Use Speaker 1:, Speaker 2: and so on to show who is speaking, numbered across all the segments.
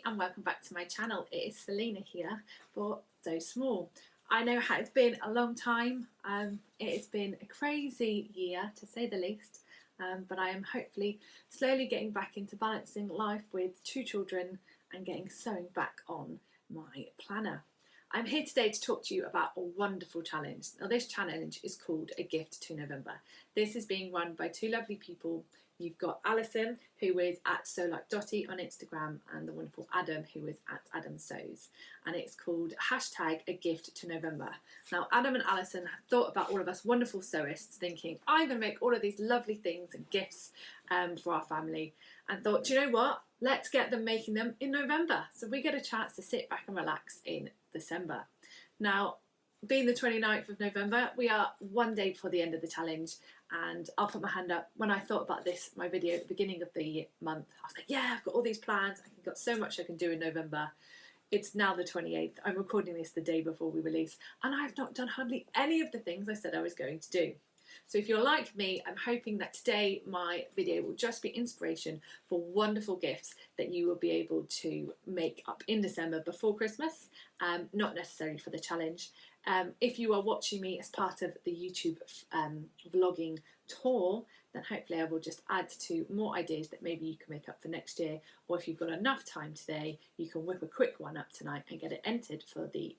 Speaker 1: and welcome back to my channel. It is Selena here for So Small. I know how it's been a long time. It has been a crazy year to say the least, but I am hopefully slowly getting back into balancing life with 2 children and getting sewing back on my planner. I'm here today to talk to you about a wonderful challenge. Now this challenge is called A Gift to November. This is being run by 2 lovely people. You've got Alison, who is at Sew Like Dotty on Instagram, and the wonderful Adam, who is at Adam Sews. And it's called hashtag A Gift to November. Now Adam and Alison thought about all of us wonderful sewists, thinking I'm going to make all of these lovely things and gifts for our family, and thought, do you know what? Let's get them making them in November, so we get a chance to sit back and relax in December. Now, being the 29th of November, we are one day before the end of the challenge, and I'll put my hand up. When I thought about this, my video at the beginning of the month, I was like, yeah, I've got all these plans, I've got so much I can do in November. It's now the 28th, I'm recording this the day before we release, and I've not done hardly any of the things I said I was going to do. So if you're like me, I'm hoping that today my video will just be inspiration for wonderful gifts that you will be able to make up in December before Christmas, not necessarily for the challenge. If you are watching me as part of the YouTube vlogging tour, then hopefully I will just add to more ideas that maybe you can make up for next year, or if you've got enough time today, you can whip a quick one up tonight and get it entered for the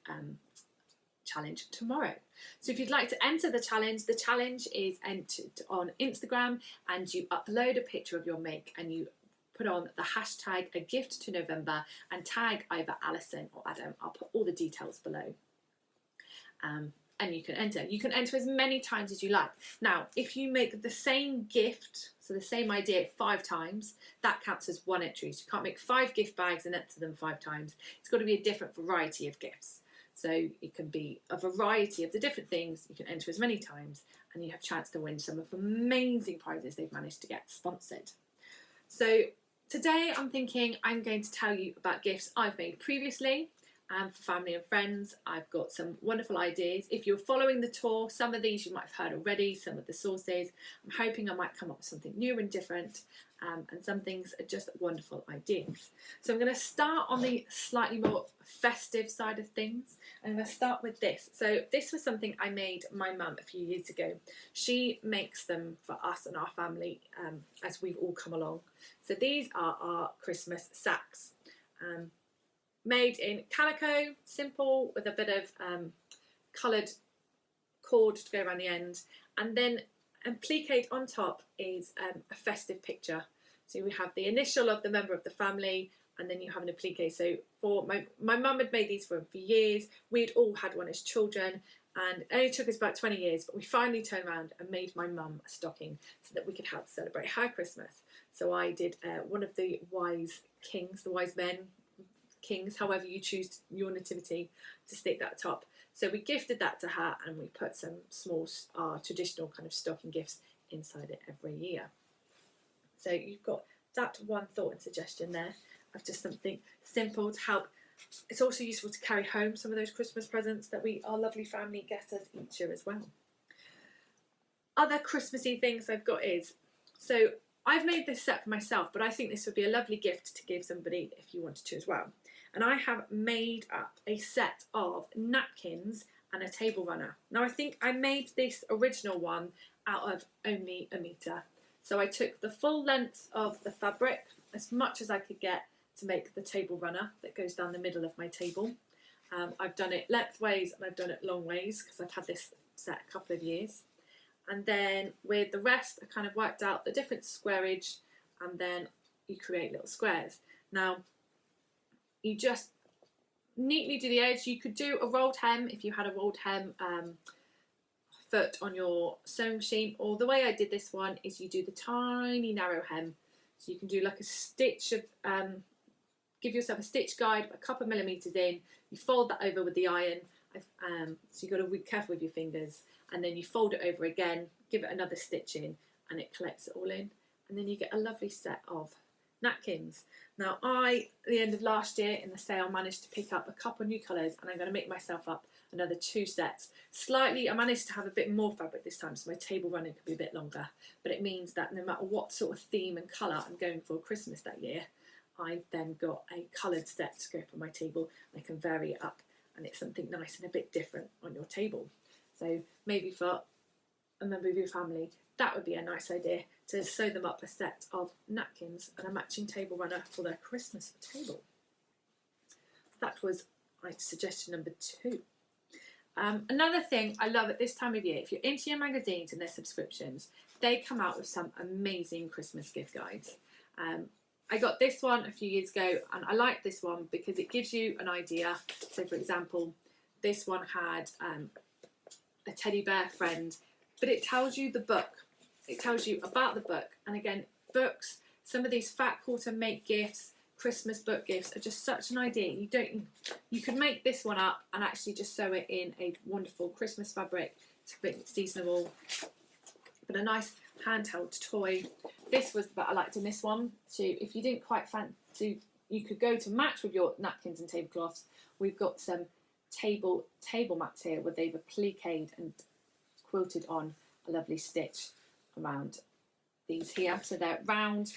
Speaker 1: challenge tomorrow. So if you'd like to enter the challenge is entered on Instagram, and you upload a picture of your make and you put on the hashtag A Gift to November and tag either Alison or Adam. I'll put all the details below. And you can enter. You can enter as many times as you like. Now, if you make the same gift, so the same idea 5 times, that counts as 1 entry. So you can't make 5 gift bags and enter them 5 times. It's got to be a different variety of gifts. So it can be a variety of the different things. You can enter as many times, and you have a chance to win some of the amazing prizes they've managed to get sponsored. So today I'm thinking I'm going to tell you about gifts I've made previously, for family and friends. I've got some wonderful ideas. If you're following the tour, some of these you might have heard already, some of the sources. I'm hoping I might come up with something new and different, and some things are just wonderful ideas. So I'm going to start on the slightly more festive side of things. I'm going to start with this. So this was something I made my mum a few years ago. She makes them for us and our family as we've all come along. So these are our Christmas sacks. Made in calico, simple, with a bit of coloured cord to go around the end, and then appliqued on top is a festive picture. So we have the initial of the member of the family, and then you have an applique. So for my mum had made these for years. We'd all had one as children, and it only took us about 20 years, but we finally turned around and made my mum a stocking so that we could help celebrate her Christmas. So I did one of the wise kings, the wise men, kings, however you choose your nativity, to stick that top. So we gifted that to her, and we put some small traditional kind of stocking gifts inside it every year. So you've got that one thought and suggestion there of just something simple to help. It's also useful to carry home some of those Christmas presents that our lovely family get us each year as well. Other Christmassy things I've got is, so I've made this set for myself, but I think this would be a lovely gift to give somebody if you wanted to as well. And I have made up a set of napkins and a table runner. Now I think I made this original one out of only 1 metre. So I took the full length of the fabric, as much as I could get, to make the table runner that goes down the middle of my table. I've done it lengthways and I've done it long ways because I've had this set a couple of years. And then with the rest, I kind of worked out the different squareage, and then you create little squares. Now, you just neatly do the edge. You could do a rolled hem if you had a rolled hem foot on your sewing machine, or the way I did this one is you do the tiny narrow hem. So you can do like a stitch of, give yourself a stitch guide, a couple of millimetres in, you fold that over with the iron, so you've got to be careful with your fingers, and then you fold it over again, give it another stitch in, and it collects it all in, and then you get a lovely set of napkins. Now at the end of last year in the sale, managed to pick up a couple of new colours, and I'm going to make myself up another 2 sets. I managed to have a bit more fabric this time, so my table running could be a bit longer, but it means that no matter what sort of theme and colour I'm going for Christmas that year, I've then got a coloured set to go for my table. I can vary it up and it's something nice and a bit different on your table. So maybe for a member of your family, that would be a nice idea, to sew them up a set of napkins and a matching table runner for their Christmas table. That was my suggestion number 2. Another thing I love at this time of year, if you're into your magazines and their subscriptions, they come out with some amazing Christmas gift guides. I got this one a few years ago and I like this one because it gives you an idea. So for example, this one had a teddy bear friend, but it tells you the book. It tells you about the book. And again, books, some of these fat quarter make gifts, Christmas book gifts are just such an idea. You could make this one up and actually just sew it in a wonderful Christmas fabric to make it seasonable. But a nice handheld toy. This was what I liked in this one. So if you didn't quite fancy, you could go to match with your napkins and tablecloths. We've got some table mats here where they've appliqued and quilted on a lovely stitch around these here. So they're round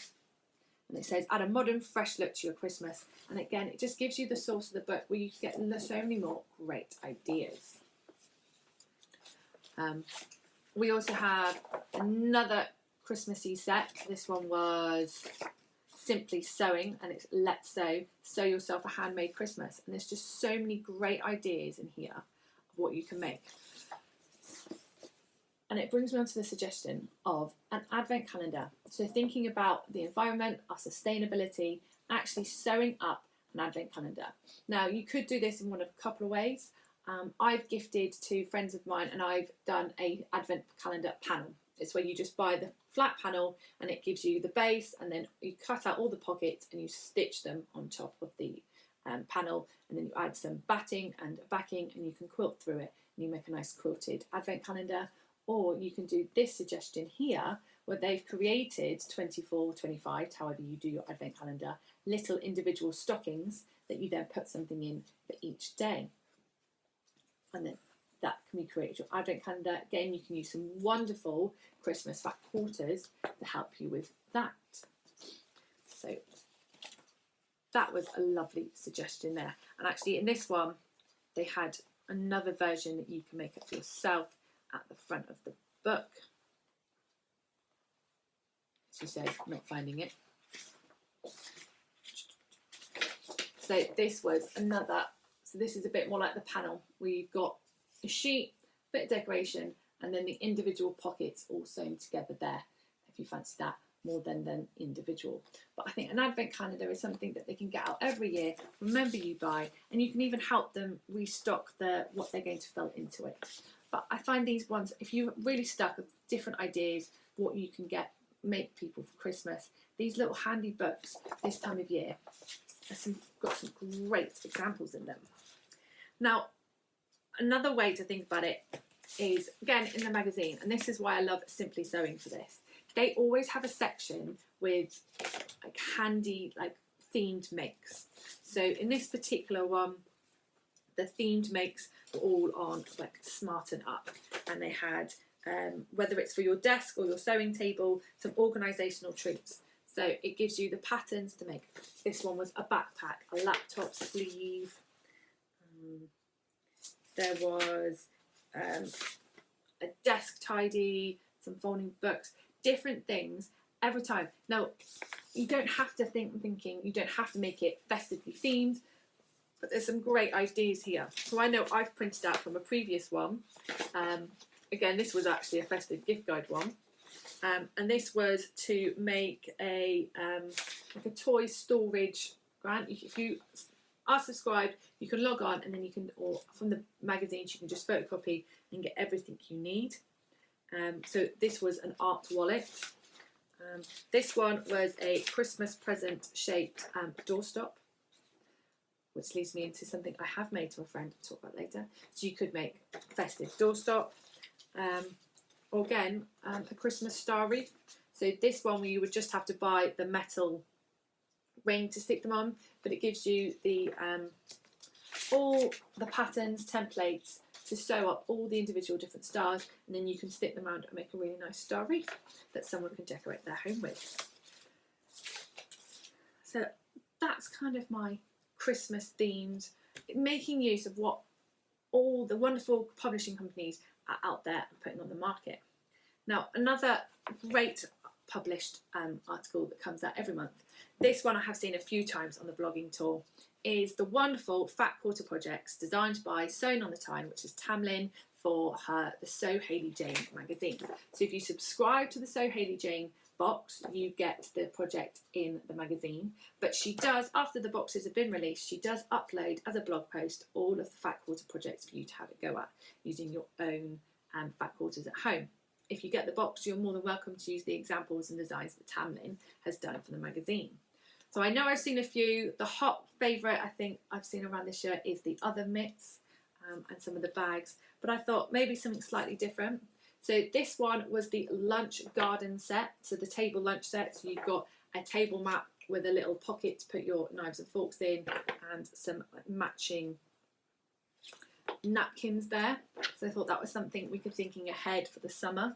Speaker 1: and it says add a modern fresh look to your Christmas. And again, it just gives you the source of the book where you get so many more great ideas. We also have another Christmassy set. This one was Simply Sewing and it's Let's Sew Yourself a Handmade Christmas. And there's just so many great ideas in here of what you can make. And it brings me on to the suggestion of an advent calendar. So thinking about the environment, our sustainability, actually sewing up an advent calendar. Now you could do this in one of a couple of ways. I've gifted to friends of mine and I've done a advent calendar panel. It's where you just buy the flat panel and it gives you the base and then you cut out all the pockets and you stitch them on top of the panel, and then you add some batting and backing and you can quilt through it and you make a nice quilted advent calendar. Or you can do this suggestion here where they've created 24, 25, however you do your advent calendar, little individual stockings that you then put something in for each day. And then that can be created your advent calendar. Again, you can use some wonderful Christmas fat quarters to help you with that. So that was a lovely suggestion there. And actually in this one, they had another version that you can make up for yourself at the front of the book. She says, not finding it. So this was another, so this is a bit more like the panel where you've got a sheet, bit of decoration, and then the individual pockets all sewn together there, if you fancy that more than individual. But I think an advent calendar is something that they can get out every year, remember you by, and you can even help them restock what they're going to fill into it. But I find these ones, if you're really stuck with different ideas, what you can make people for Christmas, these little handy books this time of year, got some great examples in them. Now, another way to think about it is, again, in the magazine, and this is why I love Simply Sewing for this. They always have a section with like handy, like themed makes. So in this particular one, the themed makes were all on like Smarten Up, and they had whether it's for your desk or your sewing table, some organisational treats. So it gives you the patterns to make. This one was a backpack, a laptop sleeve. There was a desk tidy, some folding books, different things every time. Now, you don't have to you don't have to make it festively themed, but there's some great ideas here. So I know I've printed out from a previous one. Again, this was actually a festive gift guide one. And this was to make like a toy storage grant. If you are subscribed, you can log on and then you can, or from the magazines, you can just photocopy and get everything you need. So this was an art wallet. This one was a Christmas present shaped doorstop, which leads me into something I have made to a friend I'll talk about later. So you could make a festive doorstop. Or again, a Christmas star wreath. So this one you would just have to buy the metal ring to stick them on, but it gives you the all the patterns, templates to sew up all the individual different stars, and then you can stick them around and make a really nice star wreath that someone can decorate their home with. So that's kind of my Christmas themed, making use of what all the wonderful publishing companies are out there and putting on the market. Now, another great published article that comes out every month, this one I have seen a few times on the blogging tour, is the wonderful Fat Quarter projects designed by Sewn on the Tyne, which is Tamlin, for the So Hayley Jane magazine. So if you subscribe to the So Hayley Jane box, you get the project in the magazine. But she does, after the boxes have been released, she does upload as a blog post all of the Fat Quarter projects for you to have a go at using your own fat quarters at home. If you get the box, you're more than welcome to use the examples and designs that Tamlin has done for the magazine. So I know I've seen a few. The hot favourite I think I've seen around this year is the other mitts and some of the bags. But I thought maybe something slightly different. So this one was the lunch garden set. So the table lunch set. So you've got a table mat with a little pocket to put your knives and forks in and some matching napkins there. So I thought that was something we could be thinking ahead for the summer.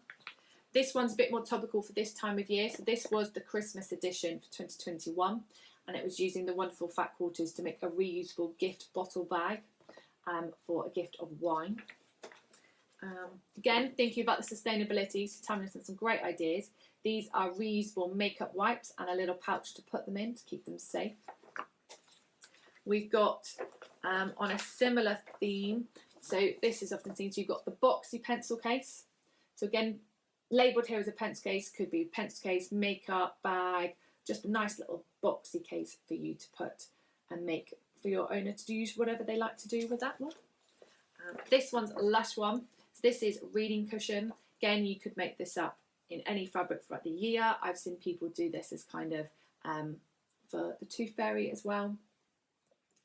Speaker 1: This one's a bit more topical for this time of year. So this was the Christmas edition for 2021, and it was using the wonderful Fat Quarters to make a reusable gift bottle bag for a gift of wine. Again, thinking about the sustainability, so Tamlin has some great ideas. These are reusable makeup wipes and a little pouch to put them in to keep them safe. We've got on a similar theme, so this is often seen, so you've got the boxy pencil case. So again, labelled here as a pencil case, could be pencil case, makeup, bag, just a nice little boxy case for you to put and make for your owner to use whatever they like to do with that one. This one's a lush one. So this is reading cushion. Again, you could make this up in any fabric throughout the year. I've seen people do this as kind of for the tooth fairy as well.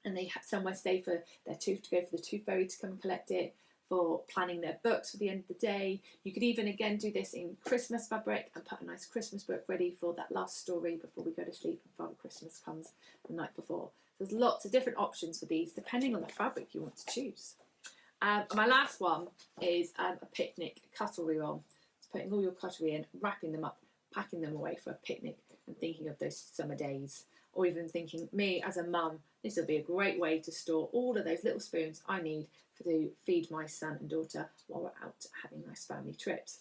Speaker 1: And they have somewhere stay for their tooth to go for the tooth fairy to come and collect it, for planning their books for the end of the day. You could even again do this in Christmas fabric and put a nice Christmas book ready for that last story before we go to sleep and Father Christmas comes the night before. So there's lots of different options for these depending on the fabric you want to choose. My last one is a picnic cutlery roll. So putting all your cutlery in, wrapping them up, packing them away for a picnic and thinking of those summer days. Or even thinking, me as a mum, this will be a great way to store all of those little spoons I need to feed my son and daughter while we're out having nice family trips.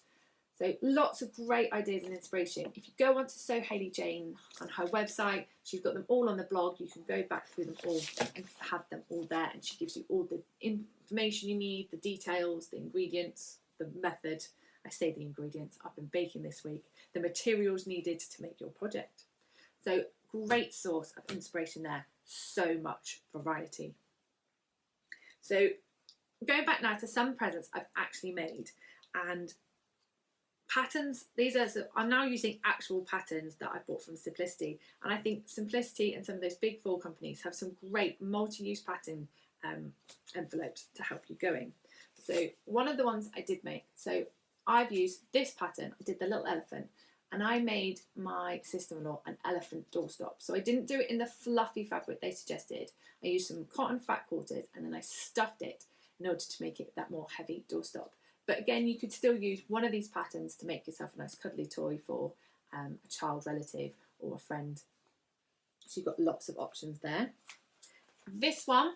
Speaker 1: So lots of great ideas and inspiration. If you go onto So Hayley Jane on her website, she's got them all on the blog. You can go back through them all and have them all there, and she gives you all the information you need, the details, the ingredients, the method. I say the ingredients, I've been baking this week, the materials needed to make your project. So great source of inspiration there, so much variety. So going back now to some presents I've actually made, and patterns, I'm now using actual patterns that I've bought from Simplicity, and I think Simplicity and some of those big four companies have some great multi-use pattern envelopes to help you going. So one of the ones I did make, so I've used this pattern, I did the little elephant, and I made my sister-in-law an elephant doorstop. So I didn't do it in the fluffy fabric they suggested. I used some cotton Fat Quarters and then I stuffed it in order to make it that more heavy doorstop. But again, you could still use one of these patterns to make yourself a nice cuddly toy for a child relative or a friend. So you've got lots of options there. This one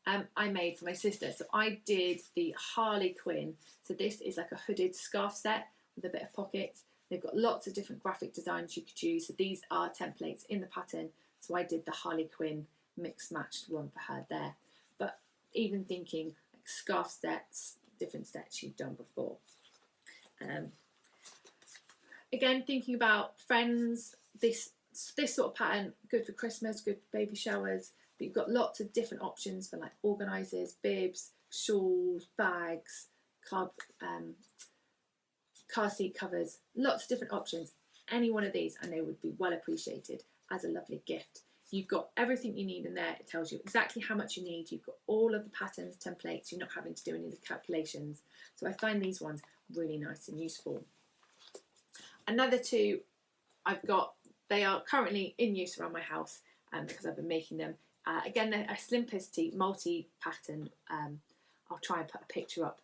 Speaker 1: I made for my sister. So I did the Harley Quinn. So this is like a hooded scarf set with a bit of pockets. They've got lots of different graphic designs you could use. So these are templates in the pattern. So I did the Harley Quinn mixed matched one for her there. But even thinking like scarf sets, different sets you've done before. Again, thinking about friends, this sort of pattern, good for Christmas, good for baby showers. But you've got lots of different options for like organisers, bibs, shawls, bags, car seat covers, lots of different options. Any one of these I know would be well appreciated as a lovely gift. You've got everything you need in there. It tells you exactly how much you need. You've got all of the patterns, templates. You're not having to do any of the calculations. So I find these ones really nice and useful. Another two I've got, they are currently in use around my house because I've been making them. Again, they're a Simplicity multi-pattern. I'll try and put a picture up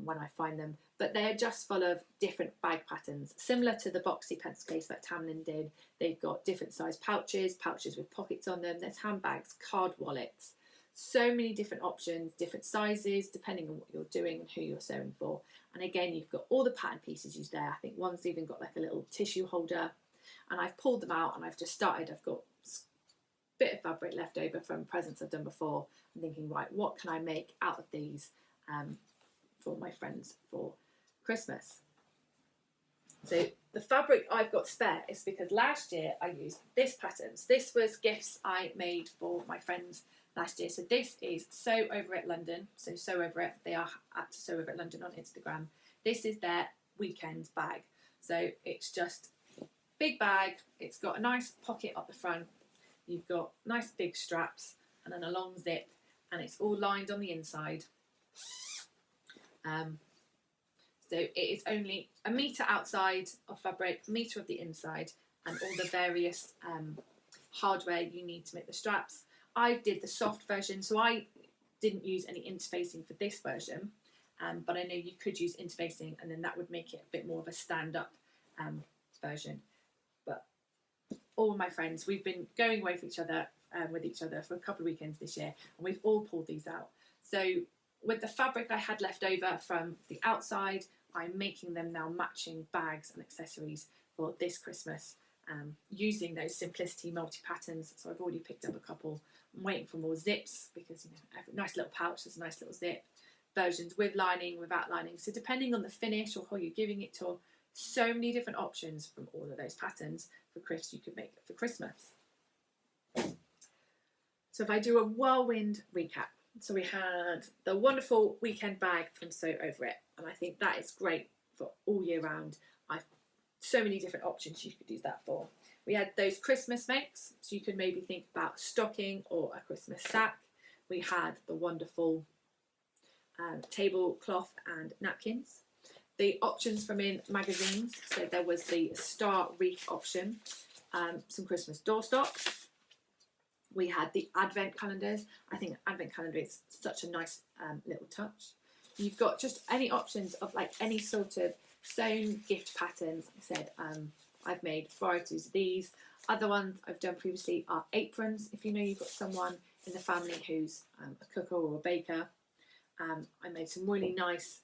Speaker 1: when I find them. but they're just full of different bag patterns, similar to the boxy pencil case that Tamlin did. They've got different size pouches, pouches with pockets on them, there's handbags, card wallets, so many different options, different sizes, depending on what you're doing and who you're sewing for. And again, you've got all the pattern pieces used there. I think one's even got like a little tissue holder, and I've pulled them out and I've just started. I've got a bit of fabric left over from presents I've done before. I'm thinking, right, what can I make out of these for my friends for Christmas? So the fabric I've got spare is because last year I used this patterns. This was gifts I made for my friends last year. So this is Sew Over It London. So Sew Over It, they are at Sew Over It London on Instagram. This is their weekend bag. So it's just a big bag. It's got a nice pocket up the front. You've got nice big straps and then a long zip, and it's all lined on the inside. So it is only a metre outside of fabric, a metre of the inside, and all the various hardware you need to make the straps. I did the soft version, so I didn't use any interfacing for this version, but I know you could use interfacing, and then that would make it a bit more of a stand-up version. But all of my friends, we've been going away with each other for a couple of weekends this year, and we've all pulled these out. So with the fabric I had left over from the outside, I'm making them now matching bags and accessories for this Christmas, using those Simplicity multi-patterns. So I've already picked up a couple. I'm waiting for more zips because, you know, a nice little pouch, there's a nice little zip. Versions with lining, without lining. So depending on the finish or who you're giving it to, so many different options from all of those patterns for crafts you could make for Christmas. So if I do a whirlwind recap, so we had the wonderful weekend bag from Sew Over It, and I think that is great for all year round. I've so many different options you could use that for. We had those Christmas makes, so you could maybe think about stocking or a Christmas sack. We had the wonderful tablecloth and napkins. The options from in magazines, so there was the star wreath option, some Christmas doorstops. We had the advent calendars. I think advent calendar is such a nice little touch. You've got just any options of like any sort of sewn gift patterns. Like I said, I've made varieties of these. Other ones I've done previously are aprons. If you know you've got someone in the family who's a cooker or a baker. I made some really nice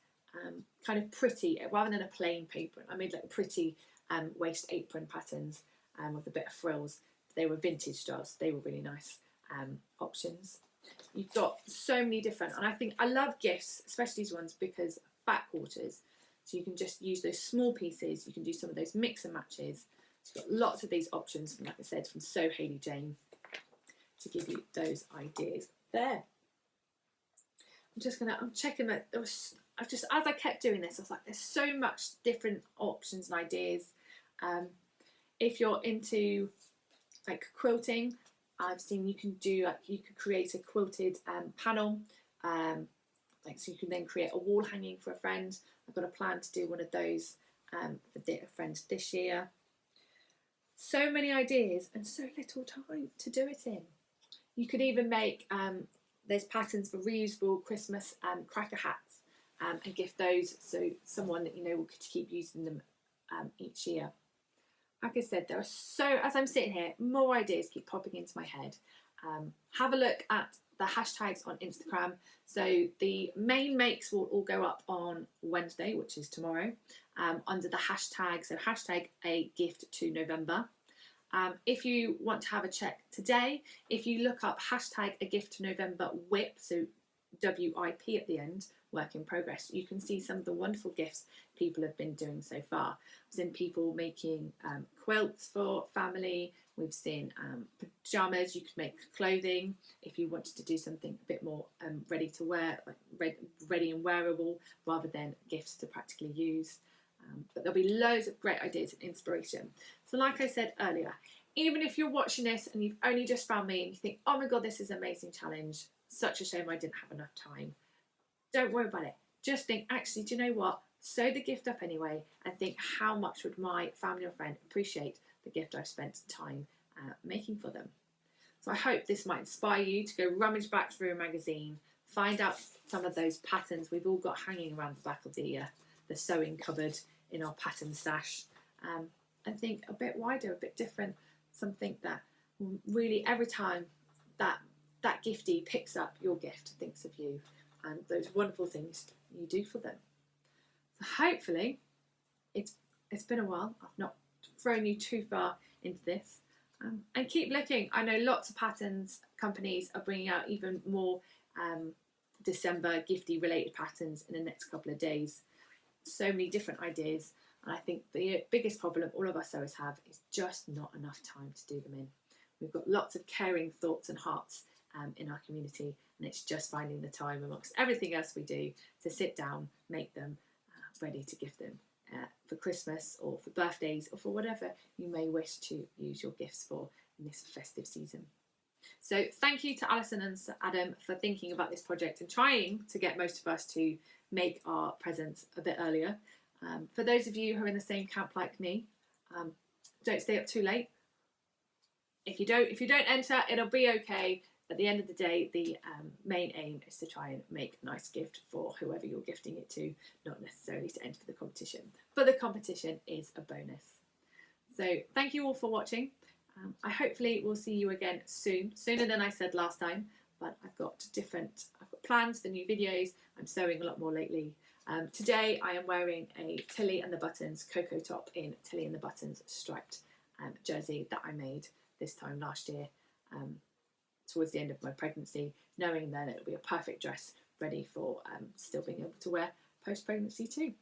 Speaker 1: kind of pretty, rather than a plain paper, I made like pretty waist apron patterns with a bit of frills. They were vintage styles. They were really nice options. You've got so many different, and I think I love gifts, especially these ones, because back quarters. So you can just use those small pieces. You can do some of those mix and matches. So you've got lots of these options, from, like I said, from Sew Hayley Jane, to give you those ideas there. I'm checking that as I kept doing this, I was like, there's so much different options and ideas. If you're into like quilting, I've seen you can do you could create a quilted panel, like so you can then create a wall hanging for a friend. I've got a plan to do one of those for a friend this year. So many ideas and so little time to do it in. You could even make there's patterns for reusable Christmas cracker hats and gift those, so someone that you know will keep using them each year. Like I said, there are as I'm sitting here, more ideas keep popping into my head. Have a look at the hashtags on Instagram. So the main makes will all go up on Wednesday, which is tomorrow, under the hashtag, so hashtag a gift to November. If you want to have a check today, if you look up hashtag a gift to November WIP, so WIP at the end, work in progress, you can see some of the wonderful gifts people have been doing so far. We've seen people making quilts for family. We've seen pyjamas. You could make clothing if you wanted to do something a bit more ready to wear, like ready and wearable, rather than gifts to practically use. But there'll be loads of great ideas and inspiration. So like I said earlier, even if you're watching this and you've only just found me and you think, oh my God, this is an amazing challenge, such a shame I didn't have enough time. Don't worry about it. Just think, actually, do you know what? Sew the gift up anyway and think, how much would my family or friend appreciate the gift I've spent time making for them? So I hope this might inspire you to go rummage back through a magazine, find out some of those patterns we've all got hanging around the back of the the sewing cupboard in our pattern stash, and think a bit wider, a bit different, something that really every time that giftee picks up your gift, thinks of you and those wonderful things you do for them. So hopefully it's been a while. I've not thrown you too far into this. And keep looking. I know lots of patterns companies are bringing out even more December gifty related patterns in the next couple of days. So many different ideas, and I think the biggest problem all of our sewers have is just not enough time to do them in. We've got lots of caring thoughts and hearts in our community, and it's just finding the time amongst everything else we do to sit down, make them ready to give them for Christmas or for birthdays or for whatever you may wish to use your gifts for in this festive season. So thank you to Alison and Adam for thinking about this project and trying to get most of us to make our presents a bit earlier. For those of you who are in the same camp like me, don't stay up too late. If you don't enter, it'll be okay. At the end of the day, the main aim is to try and make a nice gift for whoever you're gifting it to, not necessarily to enter the competition. But the competition is a bonus. So thank you all for watching. I hopefully will see you again soon, sooner than I said last time, but I've got plans for new videos. I'm sewing a lot more lately. Today I am wearing a Tilly and the Buttons Cocoa top in Tilly and the Buttons striped jersey that I made this time last year. Towards the end of my pregnancy, knowing then it'll be a perfect dress ready for still being able to wear post-pregnancy too.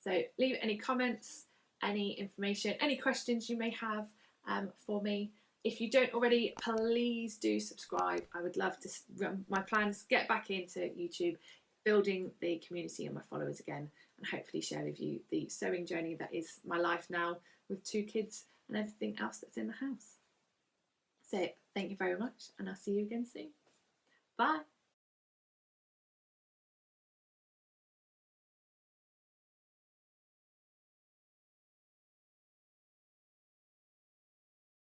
Speaker 1: So leave any comments, any information, any questions you may have for me. If you don't already, please do subscribe. I would love to run my plans, get back into YouTube, building the community and my followers again, and hopefully share with you the sewing journey that is my life now with 2 kids and everything else that's in the house. So thank you very much, and I'll see you again soon. Bye.